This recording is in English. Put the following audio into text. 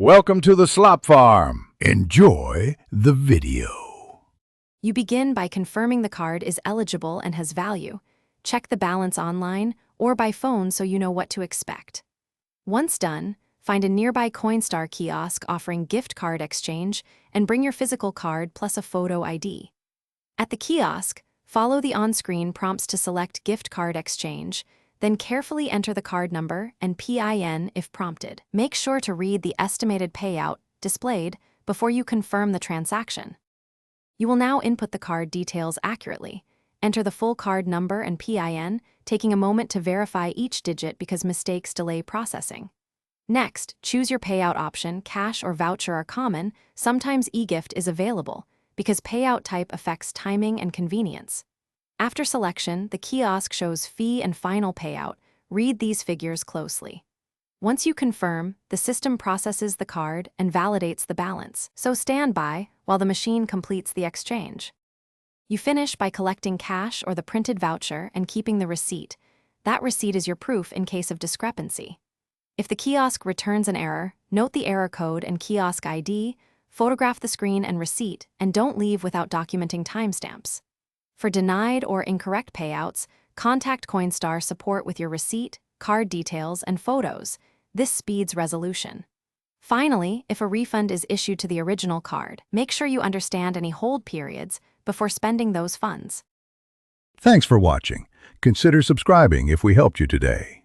Welcome to the slop farm. Enjoy the video. You begin by confirming the card is eligible and has value. Check the balance online or by phone so you know what to expect. Once done, find a nearby Coinstar kiosk offering gift card exchange and bring your physical card plus a photo ID. At the kiosk, follow the on-screen prompts to select gift card exchange, then carefully enter the card number and PIN if prompted. Make sure to read the estimated payout displayed before you confirm the transaction. You will now input the card details accurately. Enter the full card number and PIN, taking a moment to verify each digit because mistakes delay processing. Next, choose your payout option. Cash or voucher are common. Sometimes e-gift is available because payout type affects timing and convenience. After selection, the kiosk shows fee and final payout. Read these figures closely. Once you confirm, the system processes the card and validates the balance, so stand by while the machine completes the exchange. You finish by collecting cash or the printed voucher and keeping the receipt. That receipt is your proof in case of discrepancy. If the kiosk returns an error, note the error code and kiosk ID, photograph the screen and receipt, and don't leave without documenting timestamps. For denied or incorrect payouts, contact Coinstar support with your receipt, card details, and photos. This speeds resolution. Finally, if a refund is issued to the original card, make sure you understand any hold periods before spending those funds. Thanks for watching. Consider subscribing if we helped you today.